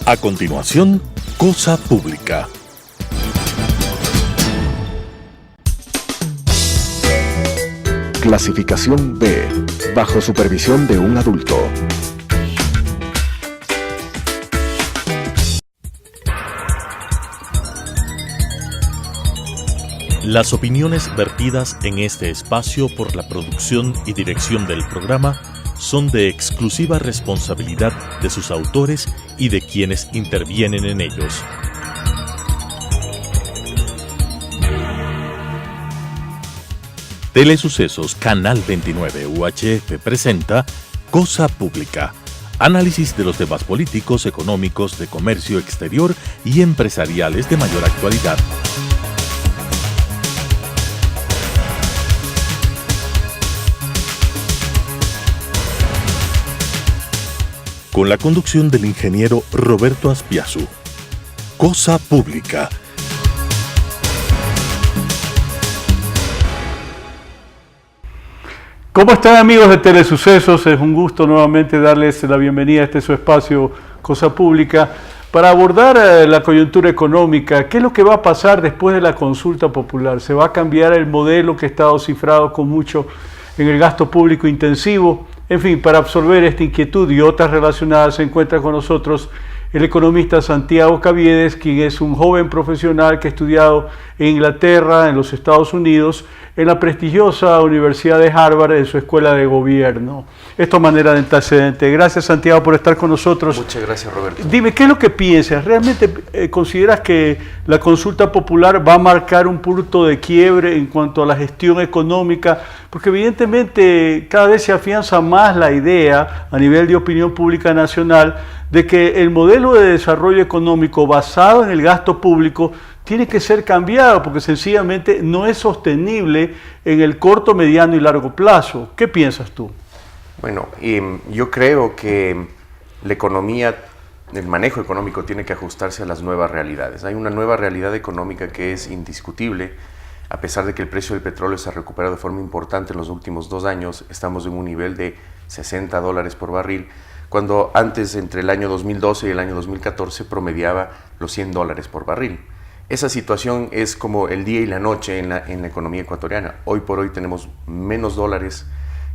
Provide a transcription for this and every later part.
A continuación, Cosa Pública. Clasificación B, bajo supervisión de un adulto. Las opiniones vertidas en este espacio por la producción y dirección del programa son de exclusiva responsabilidad de sus autores y de quienes intervienen en ellos. Telesucesos Canal 29 UHF presenta Cosa Pública. Análisis de los temas políticos, económicos, de comercio exterior y empresariales de mayor actualidad. Con la conducción del ingeniero Roberto Aspiazu. Cosa Pública. ¿Cómo están, amigos de Telesucesos? Es un gusto nuevamente darles la bienvenida a este su espacio Cosa Pública para abordar la coyuntura económica. ¿Qué es lo que va a pasar después de la consulta popular? ¿Se va a cambiar el modelo que ha estado cifrado con mucho en el gasto público intensivo? En fin, para absorber esta inquietud y otras relacionadas se encuentra con nosotros el economista Santiago Caviedes, quien es un joven profesional que ha estudiado en Inglaterra, en los Estados Unidos, en la prestigiosa Universidad de Harvard, en su escuela de gobierno. Esto a manera de antecedente. Gracias, Santiago, por estar con nosotros. Muchas gracias, Roberto. Dime, ¿qué es lo que piensas? ¿Realmente consideras que la consulta popular va a marcar un punto de quiebre en cuanto a la gestión económica? Porque evidentemente cada vez se afianza más la idea a nivel de opinión pública nacional de que el modelo de desarrollo económico basado en el gasto público tiene que ser cambiado porque sencillamente no es sostenible en el corto, mediano y largo plazo. ¿Qué piensas tú? Bueno, yo creo que la economía, el manejo económico tiene que ajustarse a las nuevas realidades. Hay una nueva realidad económica que es indiscutible. A pesar de que el precio del petróleo se ha recuperado de forma importante en los últimos 2 años, estamos en un nivel de $60 por barril, cuando antes, entre el año 2012 y el año 2014, promediaba los $100 por barril. Esa situación es como el día y la noche en la economía ecuatoriana. Hoy por hoy tenemos menos dólares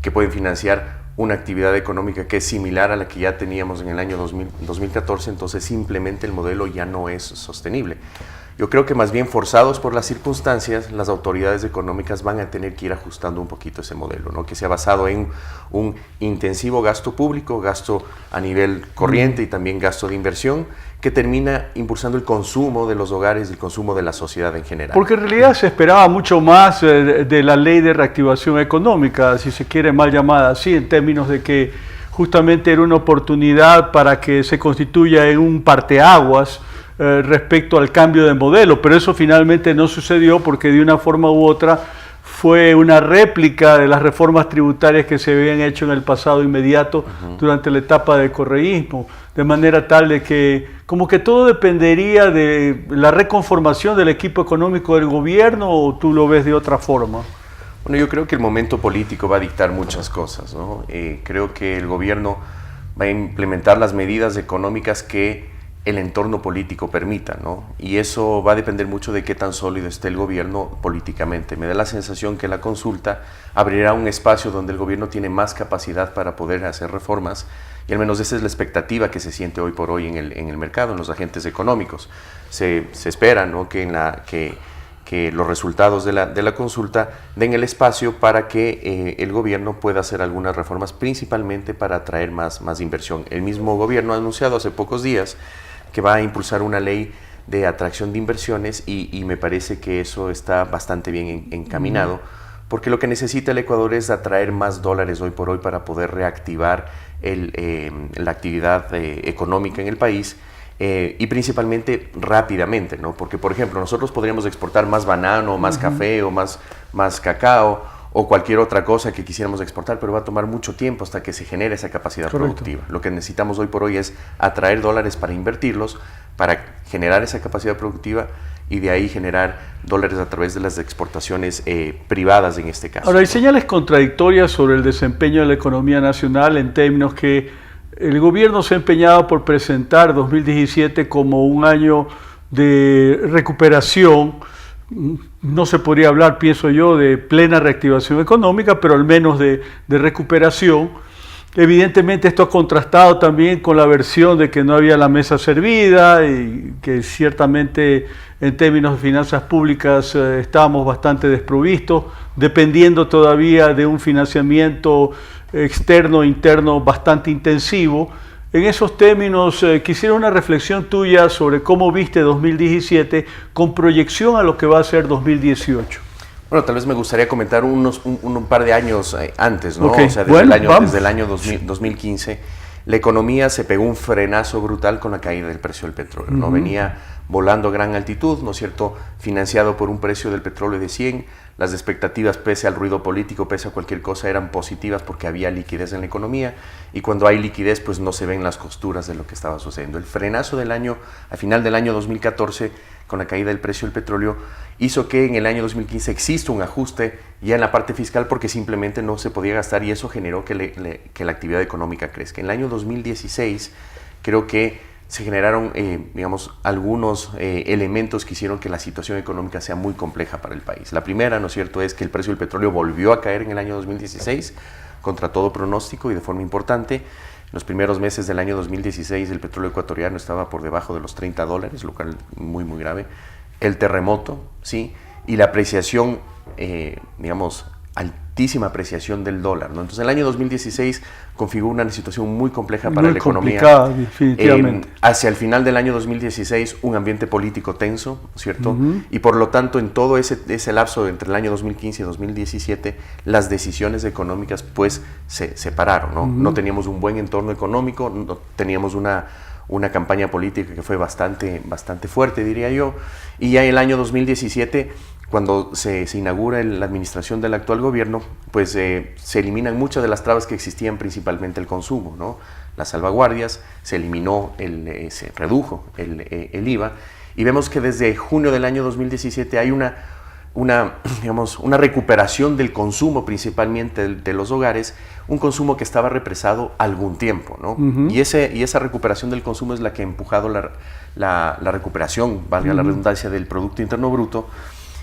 que pueden financiar una actividad económica que es similar a la que ya teníamos en el año 2014, entonces simplemente el modelo ya no es sostenible. Yo creo que más bien forzados por las circunstancias, las autoridades económicas van a tener que ir ajustando un poquito ese modelo, ¿no? Que sea basado en un intensivo gasto público, gasto a nivel corriente y también gasto de inversión, que termina impulsando el consumo de los hogares y el consumo de la sociedad en general. Porque en realidad se esperaba mucho más de la ley de reactivación económica, si se quiere mal llamada así, en términos de que justamente era una oportunidad para que se constituya en un parteaguas respecto al cambio de modelo, pero eso finalmente no sucedió porque de una forma u otra fue una réplica de las reformas tributarias que se habían hecho en el pasado inmediato durante la etapa del correísmo, de manera tal de que como que todo dependería de la reconformación del equipo económico del gobierno, ¿o tú lo ves de otra forma? Bueno, yo creo que el momento político va a dictar muchas cosas, ¿no? Creo que el gobierno va a implementar las medidas económicas que el entorno político permita, ¿no? Y eso va a depender mucho de qué tan sólido esté el gobierno políticamente. Me da la sensación que la consulta abrirá un espacio donde el gobierno tiene más capacidad para poder hacer reformas, y al menos esa es la expectativa que se siente hoy por hoy en el mercado, en los agentes económicos. Se espera, ¿no?, que los resultados de la consulta den el espacio para que el gobierno pueda hacer algunas reformas, principalmente para atraer más inversión. El mismo gobierno ha anunciado hace pocos días que va a impulsar una ley de atracción de inversiones y me parece que eso está bastante bien encaminado, porque lo que necesita el Ecuador es atraer más dólares hoy por hoy para poder reactivar la actividad económica en el país, y principalmente rápidamente, ¿no? Porque, por ejemplo, nosotros podríamos exportar más banano, más café o más cacao o cualquier otra cosa que quisiéramos exportar, pero va a tomar mucho tiempo hasta que se genere esa capacidad productiva. Lo que necesitamos hoy por hoy es atraer dólares para invertirlos, para generar esa capacidad productiva y de ahí generar dólares a través de las exportaciones privadas en este caso. Ahora, hay señales contradictorias sobre el desempeño de la economía nacional en términos que el gobierno se ha empeñado por presentar 2017 como un año de recuperación. No se podría hablar, pienso yo, de plena reactivación económica, pero al menos de recuperación. Evidentemente esto ha contrastado también con la versión de que no había la mesa servida y que ciertamente en términos de finanzas públicas estábamos bastante desprovistos, dependiendo todavía de un financiamiento externo e interno bastante intensivo. En esos términos, quisiera una reflexión tuya sobre cómo viste 2017 con proyección a lo que va a ser 2018. Bueno, tal vez me gustaría comentar un par de años antes, ¿no? Okay. O sea, desde el año 2015, la economía se pegó un frenazo brutal con la caída del precio del petróleo, ¿no? Venía volando a gran altitud, ¿no es cierto?, financiado por un precio del petróleo de 100, las expectativas, pese al ruido político, pese a cualquier cosa, eran positivas porque había liquidez en la economía, y cuando hay liquidez, pues no se ven las costuras de lo que estaba sucediendo. El frenazo del año, a final del año 2014, con la caída del precio del petróleo, hizo que en el año 2015 exista un ajuste ya en la parte fiscal porque simplemente no se podía gastar, y eso generó que la actividad económica crezca. En el año 2016 creo que se generaron, digamos, algunos elementos que hicieron que la situación económica sea muy compleja para el país. La primera, ¿no es cierto?, es que el precio del petróleo volvió a caer en el año 2016 contra todo pronóstico y de forma importante. En los primeros meses del año 2016 el petróleo ecuatoriano estaba por debajo de los $30, lo cual muy, muy grave. El terremoto, ¿sí? Y la apreciación, digamos, altísima apreciación del dólar, ¿no? Entonces el año 2016 configuró una situación muy compleja para la economía. Muy complicada, definitivamente. Hacia el final del año 2016, un ambiente político tenso, ¿cierto? Y por lo tanto, en todo ese lapso entre el año 2015 y 2017, las decisiones económicas pues se pararon, ¿no? No teníamos un buen entorno económico, no teníamos una campaña política que fue bastante fuerte, diría yo, y ya en el año 2017, cuando se inaugura la administración del actual gobierno, pues se eliminan muchas de las trabas que existían, principalmente el consumo, ¿no? Las salvaguardias, se eliminó, se redujo el IVA, y vemos que desde junio del año 2017 hay una recuperación del consumo, principalmente de los hogares, un consumo que estaba represado algún tiempo, ¿no? Y esa recuperación del consumo es la que ha empujado la recuperación, valga la redundancia, del Producto Interno Bruto.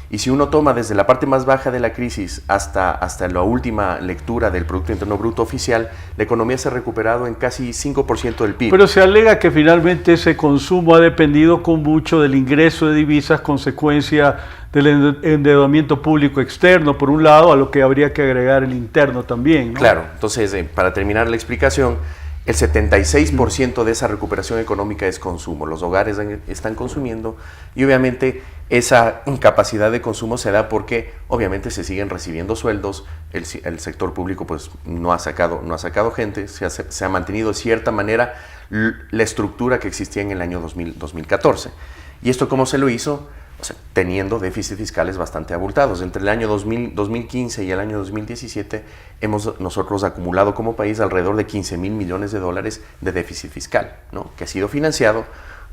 Y si uno toma desde la parte más baja de la crisis hasta la última lectura del Producto Interno Bruto oficial, la economía se ha recuperado en casi 5% del PIB. Pero se alega que finalmente ese consumo ha dependido con mucho del ingreso de divisas, consecuencia del endeudamiento público externo, por un lado, a lo que habría que agregar el interno también, ¿no? Claro, entonces, para terminar la explicación, el 76% de esa recuperación económica es consumo. Los hogares están consumiendo y obviamente esa capacidad de consumo se da porque obviamente se siguen recibiendo sueldos, el sector público pues no ha sacado gente, se ha mantenido de cierta manera la estructura que existía en el año 2014. ¿Y esto cómo se lo hizo? O sea, teniendo déficits fiscales bastante abultados. Entre el año 2015 y el año 2017 hemos nosotros acumulado como país alrededor de $15,000 millones de déficit fiscal, ¿no? Que ha sido financiado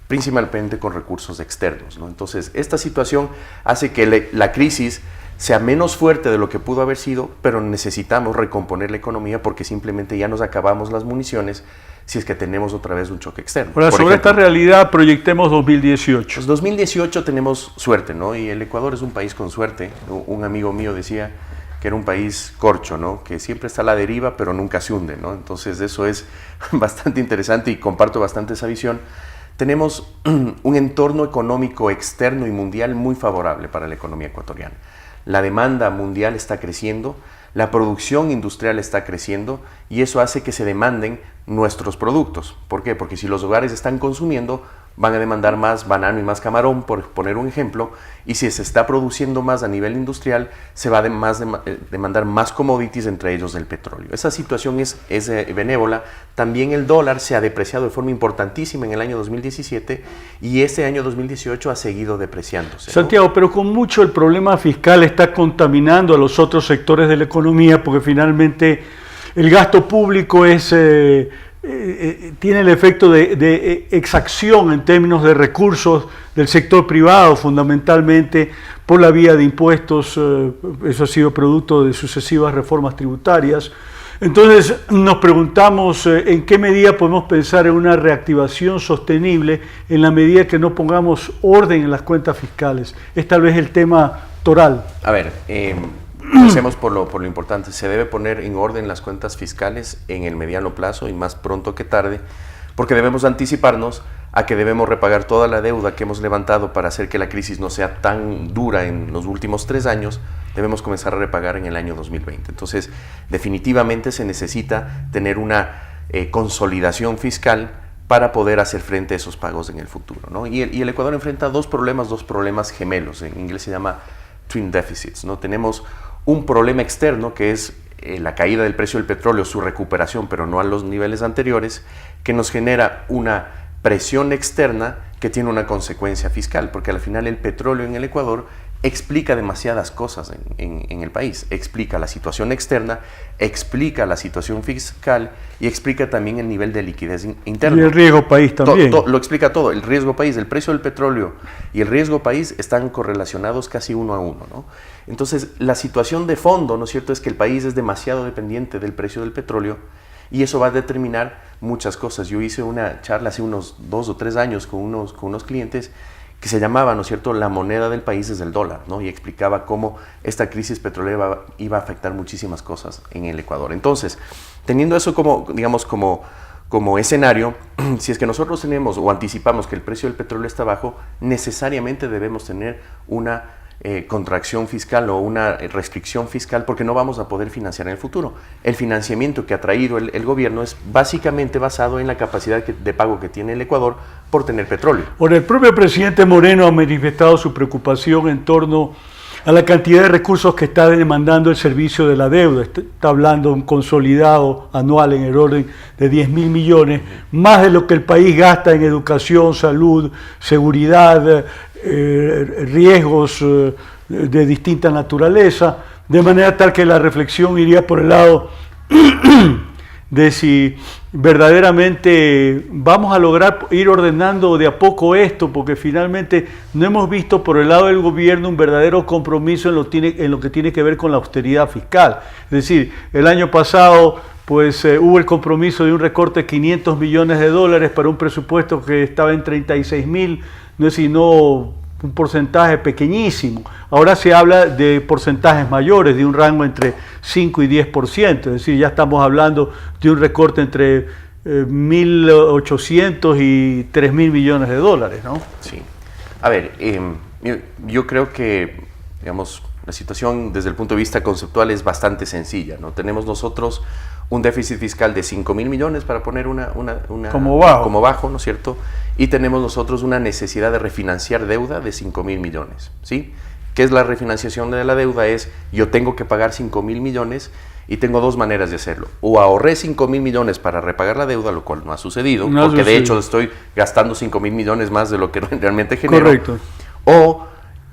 principalmente con recursos externos, ¿no? Entonces, esta situación hace que la crisis sea menos fuerte de lo que pudo haber sido, pero necesitamos recomponer la economía porque simplemente ya nos acabamos las municiones si es que tenemos otra vez un choque externo. Ahora, sobre esta realidad, proyectemos 2018. Pues 2018 tenemos suerte, ¿no? Y el Ecuador es un país con suerte. Un amigo mío decía que era un país corcho, ¿no? Que siempre está a la deriva, pero nunca se hunde, ¿no? Entonces eso es bastante interesante y comparto bastante esa visión. Tenemos un entorno económico externo y mundial muy favorable para la economía ecuatoriana. La demanda mundial está creciendo, la producción industrial está creciendo y eso hace que se demanden nuestros productos. ¿Por qué? Porque si los hogares están consumiendo, van a demandar más banano y más camarón, por poner un ejemplo, y si se está produciendo más a nivel industrial, se va a demandar más commodities, entre ellos el petróleo. Esa situación es benévola. También el dólar se ha depreciado de forma importantísima en el año 2017 y este año 2018 ha seguido depreciándose, ¿no? Santiago, pero con mucho el problema fiscal está contaminando a los otros sectores de la economía porque finalmente el gasto público tiene el efecto de exacción en términos de recursos del sector privado, fundamentalmente por la vía de impuestos. Eso ha sido producto de sucesivas reformas tributarias. Entonces nos preguntamos en qué medida podemos pensar en una reactivación sostenible en la medida que no pongamos orden en las cuentas fiscales. Es tal vez el tema toral. A ver, empecemos por lo importante. Se debe poner en orden las cuentas fiscales en el mediano plazo y más pronto que tarde, porque debemos anticiparnos a que debemos repagar toda la deuda que hemos levantado para hacer que la crisis no sea tan dura en los últimos 3 años. Debemos comenzar a repagar en el año 2020. Entonces, definitivamente se necesita tener una consolidación fiscal para poder hacer frente a esos pagos en el futuro, ¿no? Y el Ecuador enfrenta dos problemas gemelos. En inglés se llama twin deficits, ¿no? Tenemos un problema externo que es la caída del precio del petróleo, su recuperación, pero no a los niveles anteriores, que nos genera una presión externa que tiene una consecuencia fiscal, porque al final el petróleo en el Ecuador explica demasiadas cosas en el país. Explica la situación externa, explica la situación fiscal y explica también el nivel de liquidez interna. Y el riesgo país también. Lo explica todo. El riesgo país, el precio del petróleo y el riesgo país están correlacionados casi uno a uno, ¿no? Entonces, la situación de fondo, ¿no es cierto?, es que el país es demasiado dependiente del precio del petróleo y eso va a determinar muchas cosas. Yo hice una charla hace unos 2 o 3 años con unos clientes que se llamaba, ¿no es cierto?, la moneda del país es el dólar, ¿no? Y explicaba cómo esta crisis petrolera iba a afectar muchísimas cosas en el Ecuador. Entonces, teniendo eso como, digamos, como escenario, si es que nosotros tenemos o anticipamos que el precio del petróleo está bajo, necesariamente debemos tener una contracción fiscal o una restricción fiscal, porque no vamos a poder financiar en el futuro. El financiamiento que ha traído el gobierno es básicamente basado en la capacidad de pago que tiene el Ecuador por tener petróleo. Ahora, el propio presidente Moreno ha manifestado su preocupación en torno a la cantidad de recursos que está demandando el servicio de la deuda. Está hablando de un consolidado anual en el orden de 10.000 millones, más de lo que el país gasta en educación, salud, seguridad, riesgos de distinta naturaleza, de manera tal que la reflexión iría por el lado de si verdaderamente vamos a lograr ir ordenando de a poco esto, porque finalmente no hemos visto por el lado del gobierno un verdadero compromiso en lo que tiene que ver con la austeridad fiscal. Es decir, el año pasado pues hubo el compromiso de un recorte de 500 millones de dólares para un presupuesto que estaba en 36.000, no es sino un porcentaje pequeñísimo. Ahora se habla de porcentajes mayores, de un rango entre 5 y 10%, es decir, ya estamos hablando de un recorte entre 1.800 y 3.000 millones de dólares, ¿no? Sí. A ver, yo creo que, digamos, la situación desde el punto de vista conceptual es bastante sencilla, ¿no? Tenemos nosotros un déficit fiscal de 5.000 millones, para poner como bajo, ¿no es cierto? Y tenemos nosotros una necesidad de refinanciar deuda de 5.000 millones, ¿sí? ¿Qué es la refinanciación de la deuda? Es, yo tengo que pagar 5.000 millones y tengo dos maneras de hacerlo. O ahorré 5.000 millones para repagar la deuda, lo cual no ha sucedido, porque de hecho estoy gastando 5.000 millones más de lo que realmente genero. Correcto. O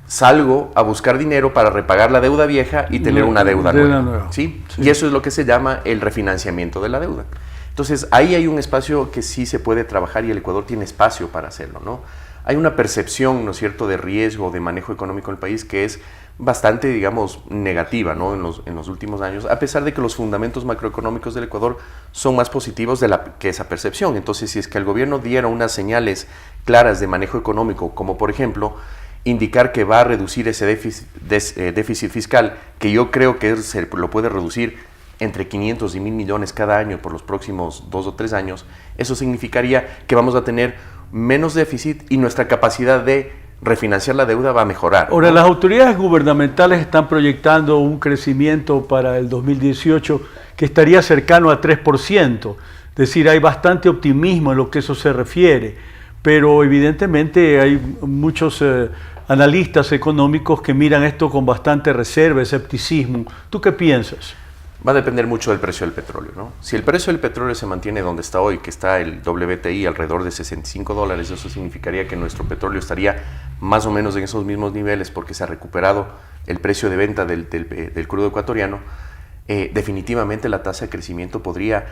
salgo a buscar dinero para repagar la deuda vieja y tener una deuda nueva. ¿Sí? Sí. Y eso es lo que se llama el refinanciamiento de la deuda. Entonces, ahí hay un espacio que sí se puede trabajar y el Ecuador tiene espacio para hacerlo, ¿no? Hay una percepción, ¿no es cierto?, de riesgo, de manejo económico en el país que es bastante, digamos, negativa, ¿no?, en los últimos años, a pesar de que los fundamentos macroeconómicos del Ecuador son más positivos que esa percepción. Entonces, si es que el gobierno diera unas señales claras de manejo económico, como por ejemplo indicar que va a reducir ese déficit fiscal, que yo creo que se lo puede reducir entre 500 y 1.000 millones cada año por los próximos 2 o 3 años, eso significaría que vamos a tener menos déficit y nuestra capacidad de refinanciar la deuda va a mejorar, ¿no? Ahora, las autoridades gubernamentales están proyectando un crecimiento para el 2018 que estaría cercano a 3%, es decir, hay bastante optimismo en lo que eso se refiere, pero evidentemente hay muchos analistas económicos que miran esto con bastante reserva, escepticismo. ¿Tú qué piensas? Va a depender mucho del precio del petróleo, ¿no? Si el precio del petróleo se mantiene donde está hoy, que está el WTI alrededor de $65, eso significaría que nuestro petróleo estaría más o menos en esos mismos niveles porque se ha recuperado el precio de venta del crudo ecuatoriano. Definitivamente la tasa de crecimiento podría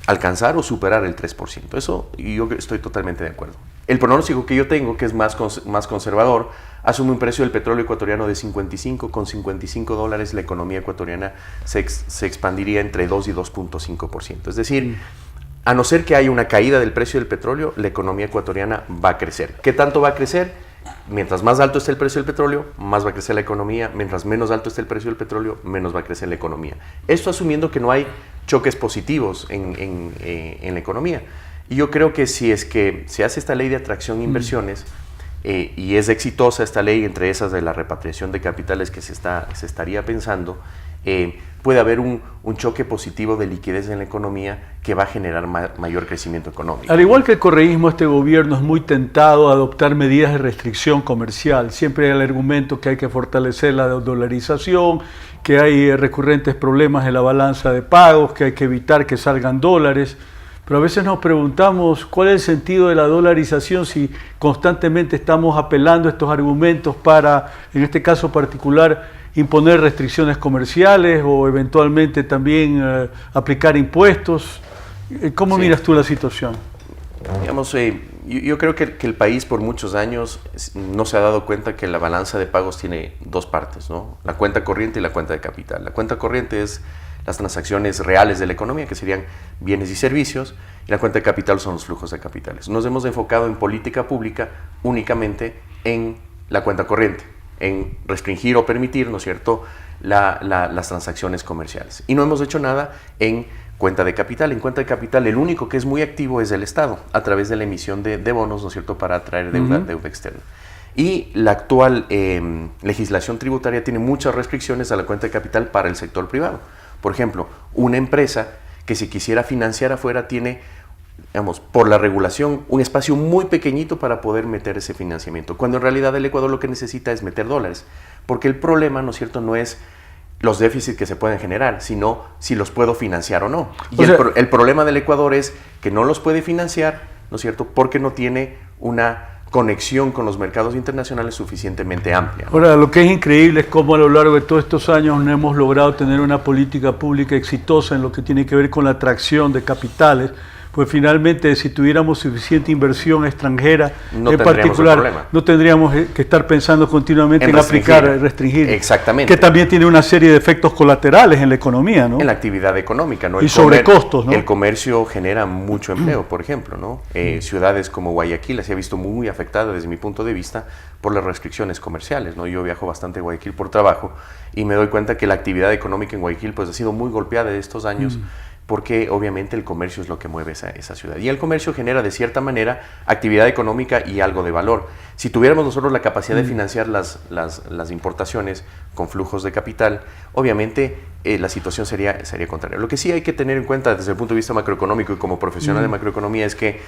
alcanzar o superar el 3%. Eso yo estoy totalmente de acuerdo. El pronóstico que yo tengo, que es más conservador, asume un precio del petróleo ecuatoriano de 55. Con $55 la economía ecuatoriana se expandiría entre 2 y 2.5%. Es decir, a no ser que haya una caída del precio del petróleo, la economía ecuatoriana va a crecer. ¿Qué tanto va a crecer? Mientras más alto esté el precio del petróleo, más va a crecer la economía. Mientras menos alto esté el precio del petróleo, menos va a crecer la economía. Esto asumiendo que no hay choques positivos en la economía. Y yo creo que si es que se hace esta ley de atracción de inversiones y es exitosa esta ley, entre esas de la repatriación de capitales que se estaría pensando, puede haber un choque positivo de liquidez en la economía que va a generar mayor crecimiento económico. Al igual que el correísmo, este gobierno es muy tentado a adoptar medidas de restricción comercial. Siempre hay el argumento que hay que fortalecer la dolarización, que hay recurrentes problemas en la balanza de pagos, que hay que evitar que salgan dólares. Pero a veces nos preguntamos cuál es el sentido de la dolarización si constantemente estamos apelando a estos argumentos para, en este caso particular, imponer restricciones comerciales o eventualmente también aplicar impuestos. ¿Cómo miras tú la situación? Digamos, yo creo que el país por muchos años no se ha dado cuenta que la balanza de pagos tiene dos partes, ¿no? La cuenta corriente y la cuenta de capital. La cuenta corriente es las transacciones reales de la economía, que serían bienes y servicios, y la cuenta de capital son los flujos de capitales. Nos hemos enfocado en política pública únicamente en la cuenta corriente, en restringir o permitir, ¿no es cierto?, las transacciones comerciales. Y no hemos hecho nada en cuenta de capital. En cuenta de capital, el único que es muy activo es el Estado, a través de la emisión de bonos, ¿no es cierto?, para atraer deuda externa. Y la actual legislación tributaria tiene muchas restricciones a la cuenta de capital para el sector privado. Por ejemplo, una empresa que si quisiera financiar afuera tiene, digamos, por la regulación, un espacio muy pequeñito para poder meter ese financiamiento, cuando en realidad el Ecuador lo que necesita es meter dólares, porque el problema, ¿no es cierto?, no es los déficits que se pueden generar, sino si los puedo financiar o no. Y el problema del Ecuador es que no los puede financiar, ¿no es cierto?, porque no tiene una conexión con los mercados internacionales suficientemente amplia, ¿no? Ahora, lo que es increíble es cómo a lo largo de todos estos años no hemos logrado tener una política pública exitosa en lo que tiene que ver con la atracción de capitales, pues finalmente si tuviéramos suficiente inversión extranjera en particular, no tendríamos que estar pensando continuamente en aplicar, restringir. Exactamente. Que también tiene una serie de efectos colaterales en la economía, ¿no? En la actividad económica, ¿no? Y sobrecostos, ¿no? El comercio genera mucho empleo, por ejemplo, ¿no? Ciudades como Guayaquil se ha visto muy afectada desde mi punto de vista por las restricciones comerciales, ¿no? Yo viajo bastante a Guayaquil por trabajo y me doy cuenta que la actividad económica en Guayaquil pues ha sido muy golpeada de estos años. Porque obviamente el comercio es lo que mueve esa ciudad. Y el comercio genera de cierta manera actividad económica y algo de valor. Si tuviéramos nosotros la capacidad de financiar las importaciones con flujos de capital, obviamente la situación sería contraria. Lo que sí hay que tener en cuenta desde el punto de vista macroeconómico y como profesional de macroeconomía es que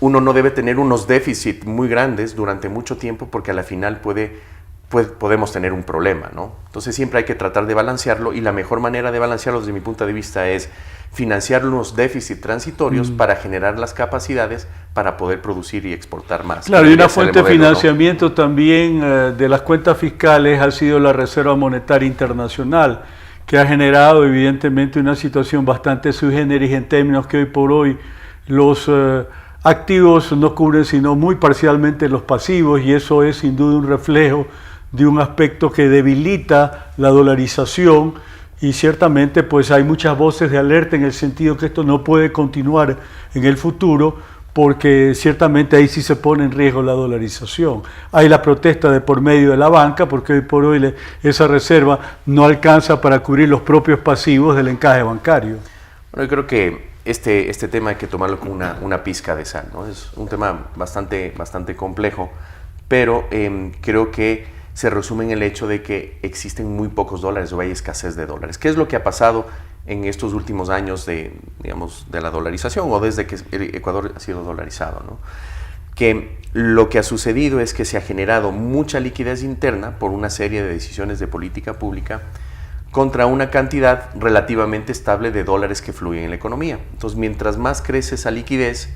uno no debe tener unos déficits muy grandes durante mucho tiempo porque a la final podemos tener un problema, ¿no? Entonces siempre hay que tratar de balancearlo y la mejor manera de balancearlo desde mi punto de vista es financiar los déficits transitorios para generar las capacidades para poder producir y exportar más. Claro, y una fuente de financiamiento, ¿no?, también de las cuentas fiscales ha sido la Reserva Monetaria Internacional, que ha generado evidentemente una situación bastante sui generis en términos que hoy por hoy los activos no cubren sino muy parcialmente los pasivos, y eso es sin duda un reflejo de un aspecto que debilita la dolarización. Y ciertamente pues hay muchas voces de alerta en el sentido que esto no puede continuar en el futuro, porque ciertamente ahí sí se pone en riesgo la dolarización. Hay la protesta de por medio de la banca, porque hoy por hoy esa reserva no alcanza para cubrir los propios pasivos del encaje bancario. Bueno, yo creo que este tema hay que tomarlo con una pizca de sal, ¿no? Es un tema bastante complejo, pero creo que se resume en el hecho de que existen muy pocos dólares o hay escasez de dólares. ¿Qué es lo que ha pasado en estos últimos años de la dolarización o desde que el Ecuador ha sido dolarizado, ¿no? Que lo que ha sucedido es que se ha generado mucha liquidez interna por una serie de decisiones de política pública contra una cantidad relativamente estable de dólares que fluyen en la economía. Entonces, mientras más crece esa liquidez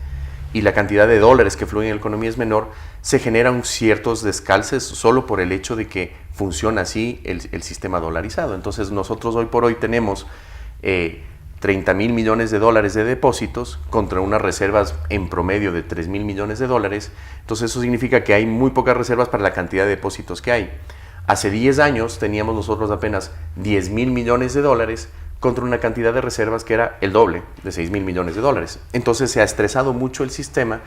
y la cantidad de dólares que fluyen en la economía es menor, se generan ciertos descalces solo por el hecho de que funciona así el sistema dolarizado. Entonces nosotros hoy por hoy tenemos 30.000 millones de dólares de depósitos contra unas reservas en promedio de 3.000 millones de dólares. Entonces eso significa que hay muy pocas reservas para la cantidad de depósitos que hay. Hace 10 años teníamos nosotros apenas 10.000 millones de dólares contra una cantidad de reservas que era el doble, de 6.000 millones de dólares. Entonces se ha estresado mucho el sistema.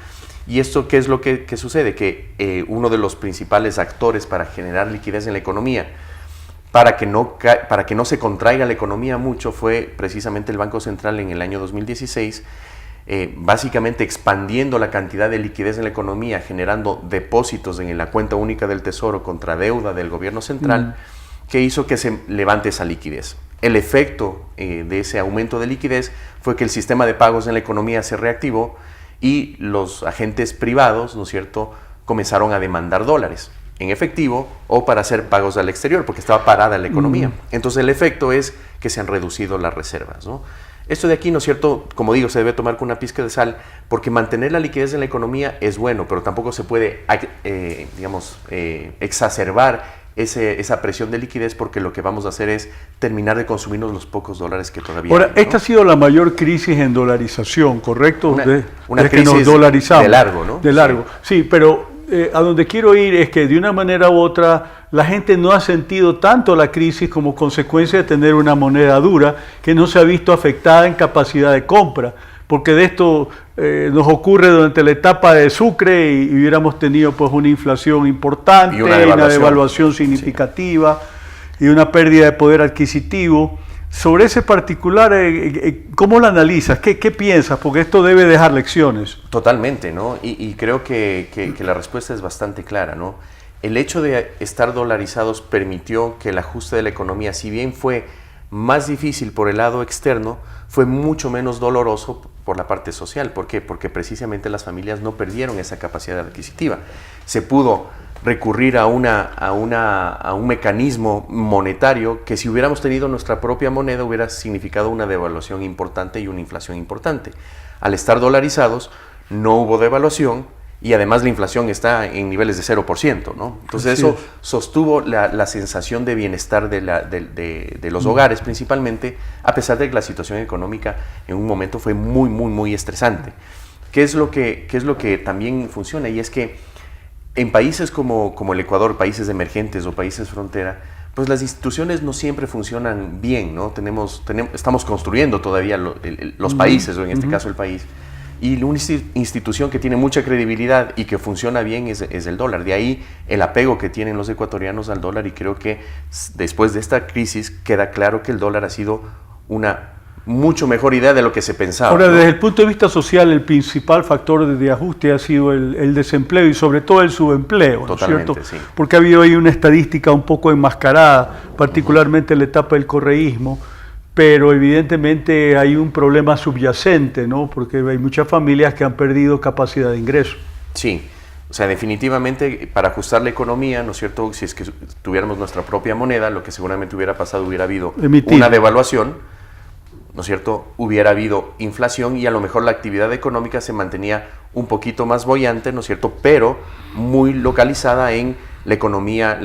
¿Y esto qué es lo que sucede? Que uno de los principales actores para generar liquidez en la economía, para que no se contraiga la economía mucho, fue precisamente el Banco Central en el año 2016, básicamente expandiendo la cantidad de liquidez en la economía, generando depósitos en la cuenta única del Tesoro contra deuda del gobierno central, que hizo que se levante esa liquidez. El efecto de ese aumento de liquidez fue que el sistema de pagos en la economía se reactivó y los agentes privados, ¿no es cierto?, comenzaron a demandar dólares en efectivo o para hacer pagos al exterior, porque estaba parada la economía. Entonces el efecto es que se han reducido las reservas, ¿no? Esto de aquí, ¿no es cierto?, como digo, se debe tomar con una pizca de sal, porque mantener la liquidez en la economía es bueno, pero tampoco se puede, exacerbar esa presión de liquidez, porque lo que vamos a hacer es terminar de consumirnos los pocos dólares que todavía Ahora, hay, ¿no? esta ha sido la mayor crisis en dolarización, ¿correcto? Una desde crisis que nos dolarizamos. de largo, ¿no? De largo, sí, pero a donde quiero ir es que de una manera u otra la gente no ha sentido tanto la crisis como consecuencia de tener una moneda dura que no se ha visto afectada en capacidad de compra, porque de esto nos ocurre durante la etapa de Sucre y hubiéramos tenido pues una inflación importante, y una devaluación significativa, sí, y una pérdida de poder adquisitivo. Sobre ese particular, ¿cómo lo analizas? ¿Qué piensas? Porque esto debe dejar lecciones. Totalmente, ¿no? Y creo que la respuesta es bastante clara, ¿no? El hecho de estar dolarizados permitió que el ajuste de la economía, si bien fue más difícil por el lado externo, fue mucho menos doloroso por la parte social. ¿Por qué? Porque precisamente las familias no perdieron esa capacidad adquisitiva. Se pudo recurrir a un mecanismo monetario que, si hubiéramos tenido nuestra propia moneda, hubiera significado una devaluación importante y una inflación importante. Al estar dolarizados no hubo devaluación y además la inflación está en niveles de 0%, ¿no? Entonces eso sostuvo la sensación de bienestar de los hogares principalmente, a pesar de que la situación económica en un momento fue muy, muy, muy estresante. ¿Qué es lo que también funciona? Y es que en países como el Ecuador, países emergentes o países frontera, pues las instituciones no siempre funcionan bien, ¿no? Estamos construyendo todavía los países, o en este caso el país, y una institución que tiene mucha credibilidad y que funciona bien es el dólar. De ahí el apego que tienen los ecuatorianos al dólar, y creo que después de esta crisis queda claro que el dólar ha sido una mucho mejor idea de lo que se pensaba. Ahora, ¿no? desde el punto de vista social, el principal factor de ajuste ha sido el desempleo y sobre todo el subempleo, ¿no es cierto? Sí. Porque ha habido ahí una estadística un poco enmascarada, particularmente en la etapa del correísmo, pero evidentemente hay un problema subyacente, ¿no? Porque hay muchas familias que han perdido capacidad de ingreso. Sí, o sea, definitivamente para ajustar la economía, ¿no es cierto? Si es que tuviéramos nuestra propia moneda, lo que seguramente hubiera pasado, hubiera habido una devaluación, ¿no es cierto? Hubiera habido inflación y a lo mejor la actividad económica se mantenía un poquito más boyante, ¿no es cierto? Pero muy localizada en la economía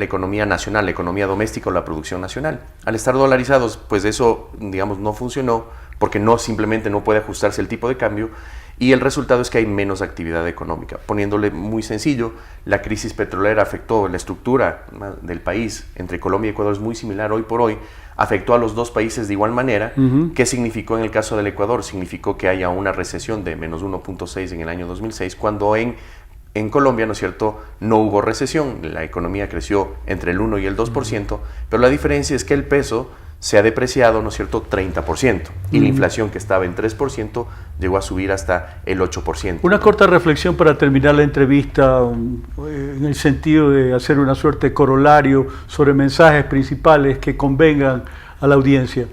nacional, la economía doméstica o la producción nacional. Al estar dolarizados, pues eso, digamos, no funcionó, porque simplemente no puede ajustarse el tipo de cambio, y el resultado es que hay menos actividad económica. Poniéndole muy sencillo, la crisis petrolera afectó la estructura del país. Entre Colombia y Ecuador es muy similar hoy por hoy. Afectó a los dos países de igual manera. ¿Qué significó en el caso del Ecuador? Significó que haya una recesión de menos 1.6 en el año 2006, cuando en Colombia, ¿no es cierto?, no hubo recesión. La economía creció entre el 1 y el 2%, pero la diferencia es que el peso se ha depreciado, ¿no es cierto?, 30%, y la inflación, que estaba en 3%, llegó a subir hasta el 8%. Una corta reflexión para terminar la entrevista, en el sentido de hacer una suerte de corolario sobre mensajes principales que convengan a la audiencia.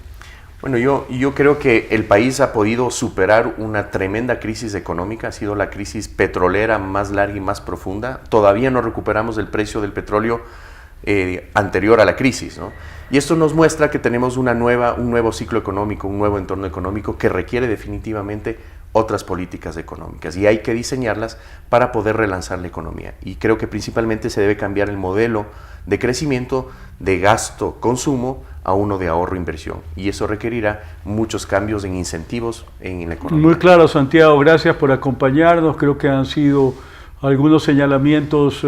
Bueno, yo creo que el país ha podido superar una tremenda crisis económica. Ha sido la crisis petrolera más larga y más profunda. Todavía no recuperamos el precio del petróleo anterior a la crisis, ¿no? Y esto nos muestra que tenemos un nuevo ciclo económico, un nuevo entorno económico que requiere definitivamente otras políticas económicas y hay que diseñarlas para poder relanzar la economía. Y creo que principalmente se debe cambiar el modelo de crecimiento de gasto-consumo a uno de ahorro-inversión. Y eso requerirá muchos cambios en incentivos en la economía. Muy claro, Santiago, gracias por acompañarnos. Creo que han sido algunos señalamientos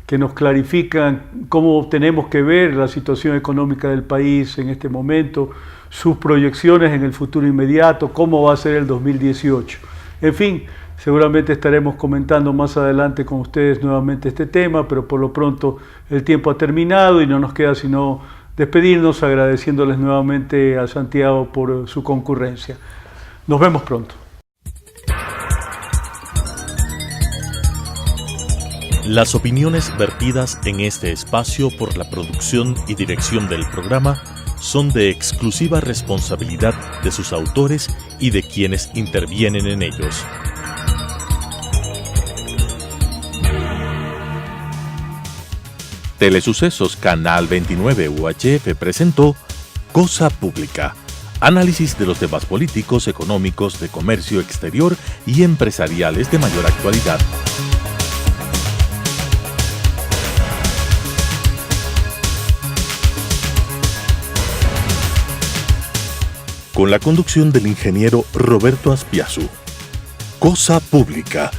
que nos clarifican cómo tenemos que ver la situación económica del país en este momento, sus proyecciones en el futuro inmediato, cómo va a ser el 2018. En fin, seguramente estaremos comentando más adelante con ustedes nuevamente este tema, pero por lo pronto el tiempo ha terminado y no nos queda sino despedirnos agradeciéndoles nuevamente a Santiago por su concurrencia. Nos vemos pronto. Las opiniones vertidas en este espacio por la producción y dirección del programa son de exclusiva responsabilidad de sus autores y de quienes intervienen en ellos. Telesucesos Canal 29 UHF presentó Cosa Pública, análisis de los temas políticos, económicos, de comercio exterior y empresariales de mayor actualidad. Con la conducción del ingeniero Roberto Aspiazu. Cosa Pública